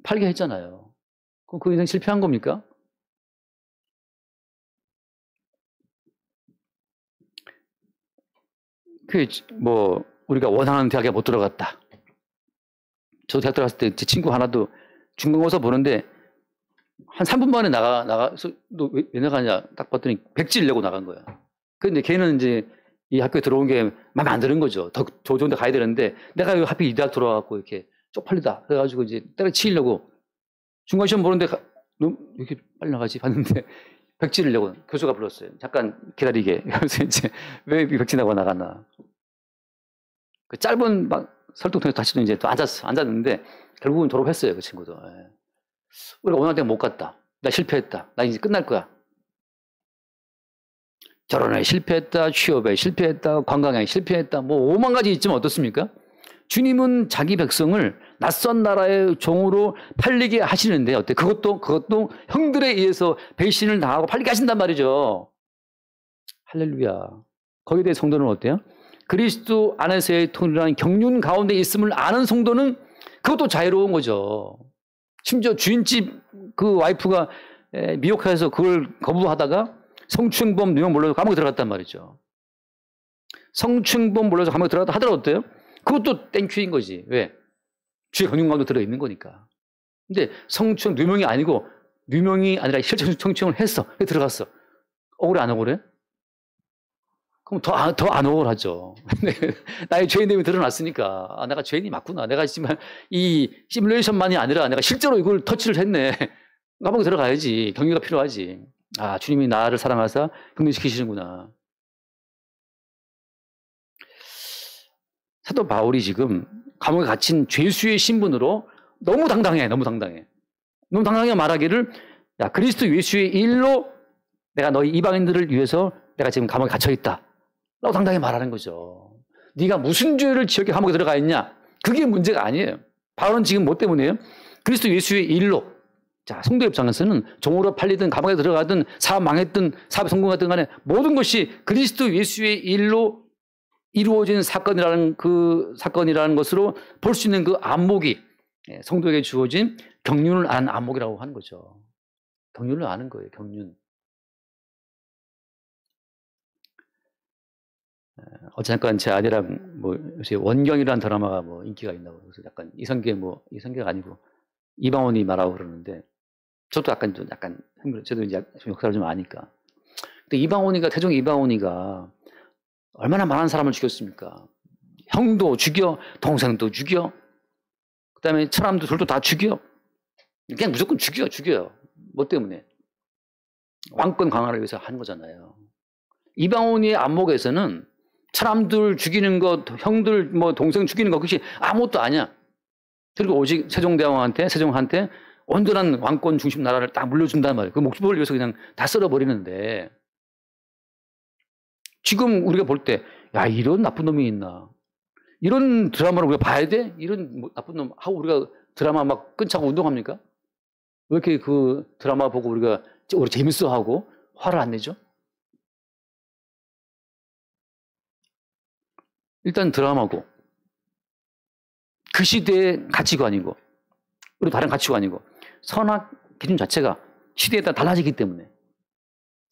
팔게 했잖아요. 그럼 그 인생 실패한 겁니까? 그 뭐 우리가 원하는 대학에 못 들어갔다. 저 대학 들어갔을 때 제 친구 하나도 중간고사 보는데 한 3분 만에 나가서 너 왜 나가냐 딱 봤더니 백지를 내고 나간 거야. 근데 걔는 이제 이 학교에 들어온 게 마음에 안 드는 거죠. 더 좋은 데 가야 되는데 내가 왜 하필 이 대학 들어와갖고 이렇게 쪽팔리다. 그래가지고 이제 때려치려고 중간 시험 보는데 너 이렇게 빨리 나가지 봤는데 백지를 내고 교수가 불렀어요. 잠깐 기다리게. 그래서 이제 왜 백지 내고 나갔나. 그 짧은 막 설득 통해서 다시 이제 또 앉았는데 결국은 졸업했어요. 그 친구도. 예. 우리가 원하는 데못 갔다. 나 실패했다. 나 이제 끝날 거야. 결혼에 실패했다. 취업에 실패했다. 관광에 실패했다. 뭐 5만 가지 있지만 어떻습니까? 주님은 자기 백성을 낯선 나라의 종으로 팔리게 하시는데 어때? 그것도 형들에 의해서 배신을 당하고 팔리게 하신단 말이죠. 할렐루야. 거기에 대해 성도는 어때요? 그리스도 안에서의 통일이라는 경륜 가운데 있음을 아는 성도는 그것도 자유로운 거죠. 심지어 주인집 그 와이프가 미혹해서 그걸 거부하다가 성추행범 4명 몰려서 감옥에 들어갔단 말이죠. 성추행범 몰려서 감옥에 들어갔다 하더라도 어때요? 그것도 땡큐인 거지. 왜? 주의 경륜 가운데 들어있는 거니까. 근데 성추행 4명이 아니고 4명이 아니라 실제 성추행을 했어. 들어갔어. 억울해 안 억울해? 그럼 더 안 억울하죠. 나의 죄인됨이 드러났으니까. 아, 내가 죄인이 맞구나. 내가 지만 이 시뮬레이션만이 아니라 내가 실제로 이걸 터치를 했네. 감옥에 들어가야지. 격려가 필요하지. 아, 주님이 나를 사랑하사 격려시키시는구나. 사도 바울이 지금 감옥에 갇힌 죄수의 신분으로 너무 당당해. 너무 당당하게 말하기를 야, 그리스도 예수의 일로 내가 너희 이방인들을 위해서 내가 지금 감옥에 갇혀있다. 라고 당당히 말하는 거죠. 네가 무슨 죄를 지었게 감옥에 들어가 있냐? 그게 문제가 아니에요. 바울은 지금 뭐 때문이에요? 그리스도 예수의 일로. 자, 성도 입장에서는 종으로 팔리든 감옥에 들어가든 사업 망했든 사업에 성공하든 간에 모든 것이 그리스도 예수의 일로 이루어진 사건이라는 것으로 볼 수 있는 그 안목이 성도에게 주어진 경륜을 아는 안목이라고 하는 거죠. 경륜을 아는 거예요. 경륜. 어쨌건 제 아들이랑 뭐 요새 원경이라는 드라마가 뭐 인기가 있나고 그래서 약간 이성계가 아니고 이방원이 말하고 그러는데 저도 약간 흥미로 저도 이제 역사를 좀 아니까. 근데 태종 이방원이가 얼마나 많은 사람을 죽였습니까? 형도 죽여, 동생도 죽여, 그다음에 사람들도 다 죽여. 그냥 무조건 죽여요. 뭐 때문에? 왕권 강화를 위해서 하는 거잖아요. 이방원이의 안목에서는 사람들 죽이는 것, 형들, 뭐 동생 죽이는 것, 그것이 아무것도 아니야. 그리고 오직 세종한테 온전한 왕권 중심 나라를 딱 물려준단 말이에요. 그 목표를 위해서 그냥 다 썰어버리는데 지금 우리가 볼 때, 야, 이런 나쁜 놈이 있나? 이런 드라마를 우리가 봐야 돼? 이런 나쁜 놈 하고 우리가 드라마 막 끊자고 운동합니까? 왜 이렇게 그 드라마 보고 우리 재밌어 하고 화를 안 내죠? 일단 드라마고 그 시대의 가치관이고 그리고 다른 가치관이고 선악 기준 자체가 시대에 따라 달라지기 때문에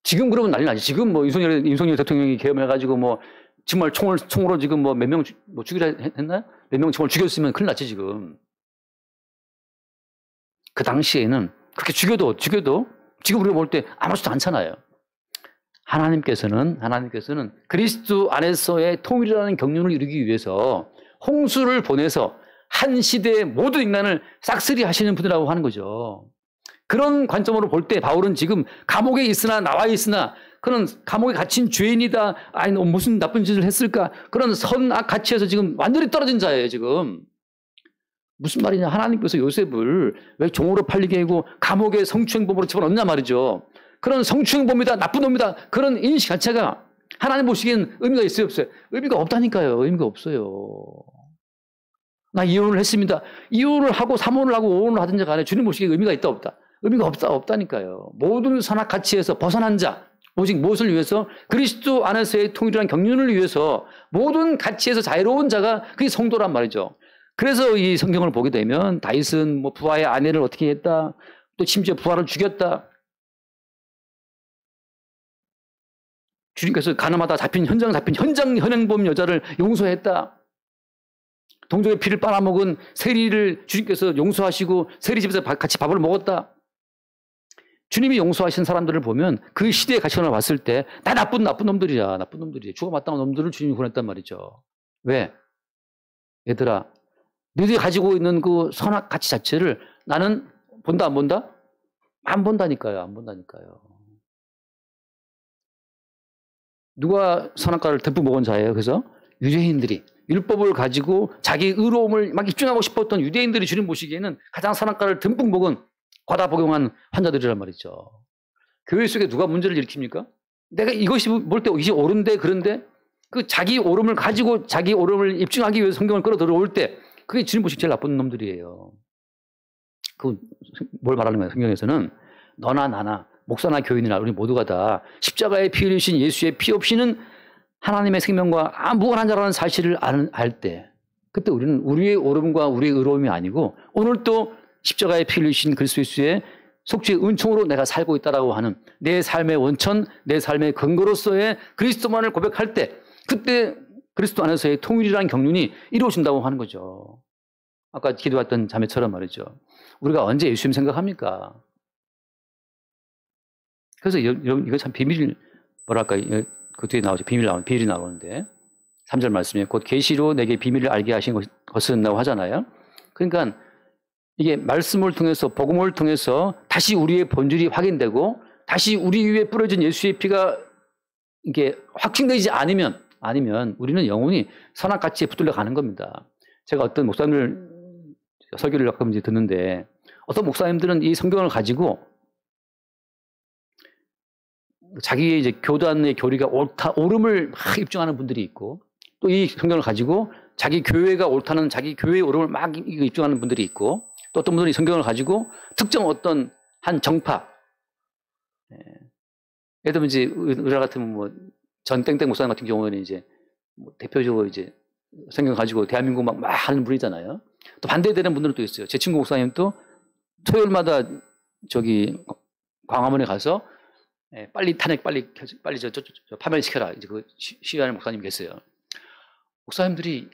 지금 그러면 난리 나지. 지금 뭐 윤석열 대통령이 계엄해가지고 뭐 정말 총으로 지금 뭐 몇 명 죽이라 했나요? 몇 명 정말 죽였으면 큰일 났지, 지금. 그 당시에는 그렇게 죽여도 지금 우리가 볼 때 아무렇지도 않잖아요. 하나님께서는 그리스도 안에서의 통일이라는 경륜을 이루기 위해서 홍수를 보내서 한 시대의 모든 인간을 싹쓸이 하시는 분이라고 하는 거죠. 그런 관점으로 볼 때 바울은 지금 감옥에 있으나 나와 있으나 그런 감옥에 갇힌 죄인이다. 아니 무슨 나쁜 짓을 했을까? 그런 선악 가치에서 지금 완전히 떨어진 자예요, 지금. 무슨 말이냐? 하나님께서 요셉을 왜 종으로 팔리게 하고 감옥에 성추행범으로 집어넣냐 말이죠. 그런 성추행범이다, 나쁜 놈이다, 그런 인식 자체가 하나님 보시기엔 의미가 있어요, 없어요? 의미가 없다니까요. 의미가 없어요. 나 이혼을 했습니다. 이혼을 하고 3혼을 하고 5혼을 하든지 간에 주님 보시기에 의미가 있다, 없다? 의미가 없다니까요. 모든 선악 가치에서 벗어난 자, 오직 무엇을 위해서? 그리스도 안에서의 통일이라는 경륜을 위해서 모든 가치에서 자유로운 자가 그게 성도란 말이죠. 그래서 이 성경을 보게 되면 다윗은 뭐 부하의 아내를 어떻게 했다, 또 심지어 부하를 죽였다. 주님께서 가늠하다 현장 현행범 여자를 용서했다. 동족의 피를 빨아먹은 세리를 주님께서 용서하시고 세리 집에서 같이 밥을 먹었다. 주님이 용서하신 사람들을 보면 그 시대의 가치관을 봤을 때 다 나쁜 놈들이야. 나쁜 놈들이야. 죽어 마땅한 놈들을 주님이 보냈단 말이죠. 왜? 얘들아, 너희들이 가지고 있는 그 선악 가치 자체를 나는 본다, 안 본다? 안 본다니까요. 안 본다니까요. 누가 선악과를 듬뿍 먹은 자예요? 그래서 유대인들이 율법을 가지고 자기 의로움을 막 입증하고 싶었던 유대인들이 주님 보시기에는 가장 선악과를 듬뿍 먹은 과다 복용한 환자들이란 말이죠. 교회 속에 누가 문제를 일으킵니까? 내가 이것이 볼 때 이게 옳은데 그런데 그 자기 옳음을 가지고 자기 옳음을 입증하기 위해서 성경을 끌어 들어올 때 그게 주님 보시기 제일 나쁜 놈들이에요. 그 뭘 말하는 거예요? 성경에서는 너나 나나 목사나 교인이나 우리 모두가 다 십자가에 피 흘리신 예수의 피 없이는 하나님의 생명과 무관한 자라는 사실을 알 때 그때 우리는 우리의 옳음과 우리의 의로움이 아니고 오늘 또 십자가에 피 흘리신 그리스도 예수의 속죄의 은총으로 내가 살고 있다라고 하는 내 삶의 원천, 내 삶의 근거로서의 그리스도만을 고백할 때 그때 그리스도 안에서의 통일이라는 경륜이 이루어진다고 하는 거죠. 아까 기도했던 자매처럼 말이죠. 우리가 언제 예수님 생각합니까? 그래서 이거 참 비밀, 뭐랄까, 그 뒤에 나오죠. 비밀이 나오는데 3절 말씀에 곧 계시로 내게 비밀을 알게 하신 것은 라고 하잖아요. 그러니까 이게 말씀을 통해서 복음을 통해서 다시 우리의 본질이 확인되고 다시 우리 위에 뿌려진 예수의 피가 이게 확증되지 않으면 우리는 영원히 선악가치에 붙들려 가는 겁니다. 제가 어떤 목사님들 설교를 가끔 이제 듣는데 어떤 목사님들은 이 성경을 가지고 자기의 이제 교단의 교리가 옳음을 막 입증하는 분들이 있고 또 이 성경을 가지고 자기 교회가 옳다는 자기 교회의 옳음을 막 입증하는 분들이 있고 또 어떤 분들이 성경을 가지고 특정 어떤 한 정파 예를 들면 이제 우리나라 같으면 뭐 전 땡땡 목사님 같은 경우는 이제 뭐 대표적으로 이제 성경 가지고 대한민국 막 하는 분이잖아요. 또 반대되는 분들은 또 있어요. 제 친구 목사님 또 토요일마다 저기 광화문에 가서 빨리 탄핵 빨리 저 파면시켜라 이제 그 시위하는 목사님 계세요. 목사님들이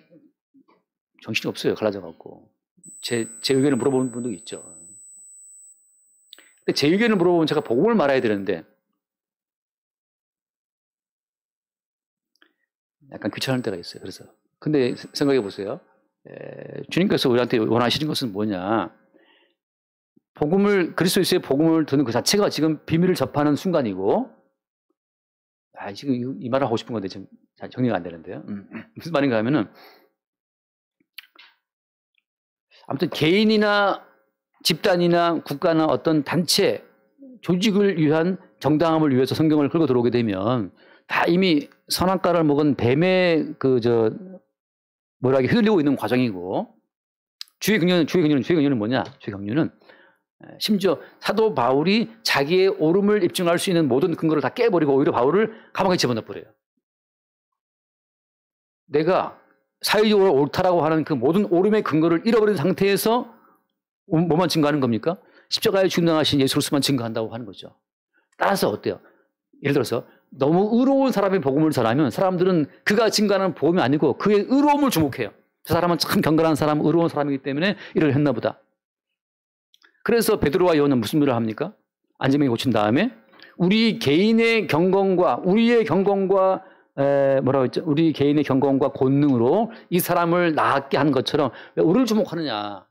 정신이 없어요. 갈라져 갖고 제 의견을 물어보는 분도 있죠. 근데 제 의견을 물어보면 제가 복음을 말해야 되는데 약간 귀찮을 때가 있어요. 그래서 근데 생각해 보세요. 주님께서 우리한테 원하시는 것은 뭐냐? 그리스도의 복음을 듣는 그 자체가 지금 비밀을 접하는 순간이고, 지금 이 말을 하고 싶은 건데 지금 잘 정리가 안 되는데요. 무슨 말인가 하면은, 아무튼 개인이나 집단이나 국가나 어떤 단체, 조직을 위한 정당함을 위해서 성경을 끌고 들어오게 되면 다 이미 선악과를 먹은 뱀의 뭐라게 흐르고 있는 과정이고, 주의 경륜은 뭐냐? 주의 경륜은 심지어 사도 바울이 자기의 옳음을 입증할 수 있는 모든 근거를 다 깨버리고 오히려 바울을 감옥에 집어넣어버려요. 내가 사회적으로 옳다라고 하는 그 모든 옳음의 근거를 잃어버린 상태에서 뭐만 증거하는 겁니까? 십자가에 중당하신 예수 그리스도만 증거한다고 하는 거죠. 따라서 어때요? 예를 들어서 너무 의로운 사람의 복음을 전하면 사람들은 그가 증거하는 복음이 아니고 그의 의로움을 주목해요. 저 사람은 참 경건한 사람, 의로운 사람이기 때문에 일을 했나 보다. 그래서 베드로와 요한은 무슨 일을 합니까? 안전병이 고친 다음에 우리 개인의 경건과 우리 개인의 경건과 권능으로 이 사람을 낫게 한 것처럼 왜 우리를 주목하느냐?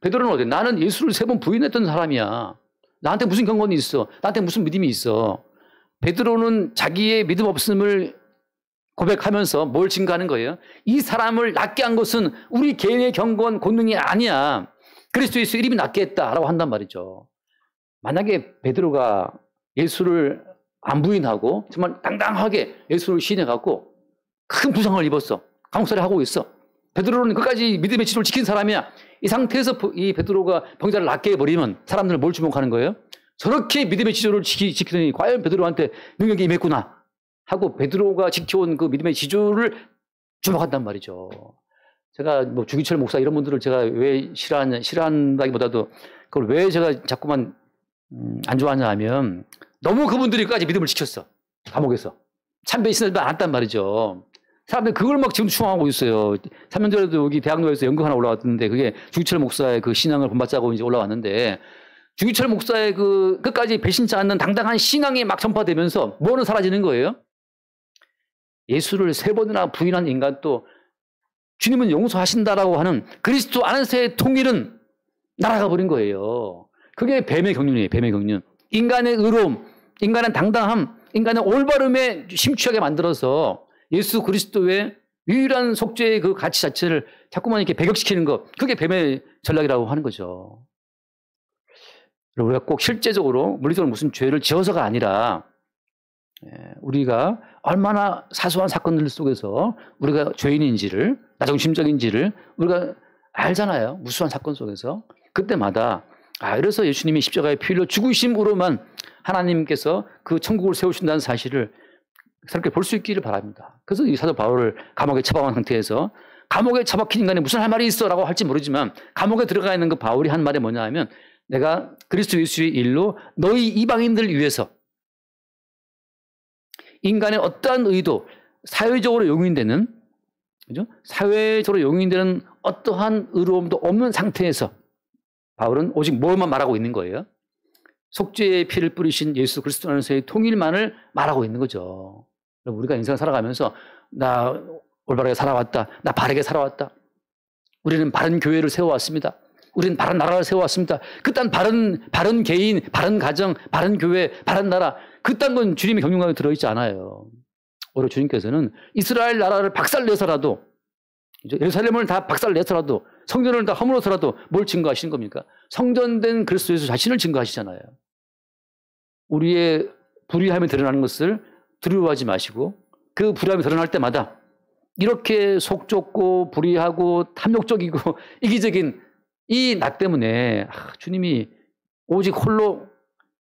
베드로는 어때? 나는 예수를 3번 부인했던 사람이야. 나한테 무슨 경건이 있어? 나한테 무슨 믿음이 있어? 베드로는 자기의 믿음 없음을 고백하면서 뭘 증거하는 거예요? 이 사람을 낫게 한 것은 우리 개인의 경건, 권능이 아니야. 그리스도 예수 이름이 낫게 했다라고 한단 말이죠. 만약에 베드로가 예수를 안 부인하고 정말 당당하게 예수를 시인해갖고 큰 부상을 입었어. 감옥살이 하고 있어. 베드로는 끝까지 믿음의 지도를 지킨 사람이야. 이 상태에서 이 베드로가 병자를 낫게 해버리면 사람들은 뭘 주목하는 거예요? 저렇게 믿음의 지조를 지키더니 과연 베드로한테 능력이 임했구나 하고 베드로가 지켜온 그 믿음의 지조를 주목한단 말이죠. 제가 뭐 주기철 목사 이런 분들을 제가 왜 싫어한다기보다도 그걸 왜 제가 자꾸만 안 좋아하냐 하면 너무 그분들이까지 믿음을 지켰어. 감옥에서. 참배 신앙도 안 했단 말이죠. 사람들이 그걸 막 지금 추앙하고 있어요. 3년 전에도 여기 대학로에서 연극 하나 올라왔는데 그게 주기철 목사의 그 신앙을 본받자고 이제 올라왔는데 주기철 목사의 그 끝까지 배신치 않는 당당한 신앙이 막 전파되면서 뭐는 사라지는 거예요? 예수를 3번이나 부인한 인간도 주님은 용서하신다라고 하는 그리스도 안에서의 통일은 날아가 버린 거예요. 그게 뱀의 경륜이에요. 뱀의 경륜. 인간의 의로움, 인간의 당당함, 인간의 올바름에 심취하게 만들어서 예수 그리스도의 유일한 속죄의 그 가치 자체를 자꾸만 이렇게 배격시키는 것, 그게 뱀의 전략이라고 하는 거죠. 우리가 꼭 실제적으로 물리적으로 무슨 죄를 지어서가 아니라 우리가 얼마나 사소한 사건들 속에서 우리가 죄인인지를, 나정심적인지를 우리가 알잖아요. 무수한 사건 속에서. 그때마다 이래서 예수님이 십자가의 피 흘려 죽으심으로만 하나님께서 그 천국을 세우신다는 사실을 새롭게 볼 수 있기를 바랍니다. 그래서 이 사도 바울을 감옥에 처박은 상태에서 감옥에 처박힌 인간이 무슨 할 말이 있어 라고 할지 모르지만 감옥에 들어가 있는 그 바울이 한 말이 뭐냐 하면 내가 그리스도 예수의 일로 너희 이방인들 위해서 인간의 어떠한 의도, 사회적으로 용인되는, 그죠? 사회적으로 용인되는 어떠한 의로움도 없는 상태에서 바울은 오직 뭐만 말하고 있는 거예요? 속죄의 피를 뿌리신 예수 그리스도 안에서의 통일만을 말하고 있는 거죠. 우리가 인생을 살아가면서 나 올바르게 살아왔다. 나 바르게 살아왔다. 우리는 바른 교회를 세워왔습니다. 우리는 바른 나라를 세워왔습니다. 그딴 바른 개인, 바른 가정, 바른 교회, 바른 나라 그딴 건 주님의 경륜감에 들어있지 않아요. 오히려 주님께서는 이스라엘 나라를 박살내서라도 예루살렘을 다 박살내서라도 성전을 다 허물어서라도 뭘 증거하시는 겁니까? 성전된 그리스도 예수 자신을 증거하시잖아요. 우리의 불의함이 드러나는 것을 두려워하지 마시고 그 불의함이 드러날 때마다 이렇게 속 좁고 불의하고 탐욕적이고 이기적인 이 나 때문에 주님이 오직 홀로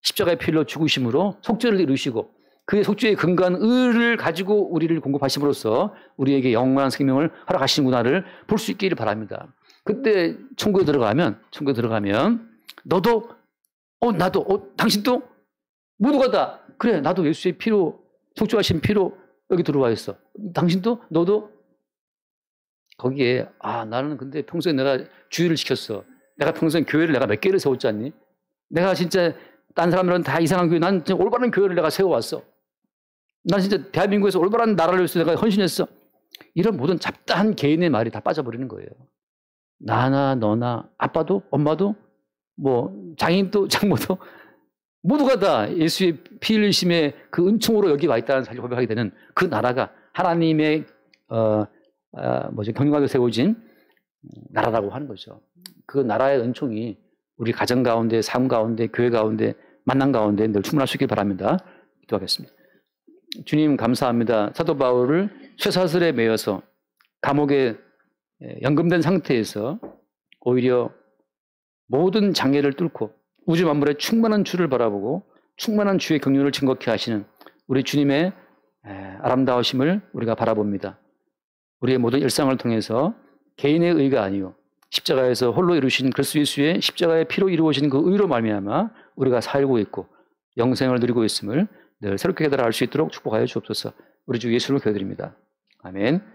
십자가의 피 흘려 죽으심으로 속죄를 이루시고 그의 속죄에 근거한 의를 가지고 우리를 공급하심으로써 우리에게 영원한 생명을 허락하시는구나를 볼 수 있기를 바랍니다. 그때 천국에 들어가면 너도 나도 당신도 모두가 다 그래 나도 예수의 피로 속죄하신 피로 여기 들어와 있어. 당신도 너도 거기에 나는 근데 평소에 내가 주의를 지켰어. 내가 평소에 교회를 내가 몇 개를 세웠지 않니? 내가 진짜 딴 사람들은 다 이상한 교회 난 진짜 올바른 교회를 내가 세워왔어. 난 진짜 대한민국에서 올바른 나라를 위해서 내가 헌신했어. 이런 모든 잡다한 개인의 말이 다 빠져버리는 거예요. 나나 너나 아빠도 엄마도 뭐 장인도 장모도 모두가 다 예수의 피 흘리심의 그 은총으로 여기 와 있다는 사실을 고백하게 되는 그 나라가 하나님의 경륜하게 세워진 나라라고 하는 거죠. 그 나라의 은총이 우리 가정 가운데, 삶 가운데, 교회 가운데, 만남 가운데 늘 충만할 수 있길 바랍니다. 기도하겠습니다. 주님 감사합니다. 사도 바울을 쇠사슬에 매여서 감옥에 연금된 상태에서 오히려 모든 장애를 뚫고 우주 만물의 충만한 주를 바라보고 충만한 주의 경륜을 증거케 하시는 우리 주님의 아름다우심을 우리가 바라봅니다. 우리의 모든 일상을 통해서 개인의 의가 아니요 십자가에서 홀로 이루신 그리스도 예수의 십자가의 피로 이루어진 그 의로 말미암아 우리가 살고 있고 영생을 누리고 있음을 늘 새롭게 깨달아 알 수 있도록 축복하여 주옵소서. 우리 주 예수를 기도드립니다. 아멘.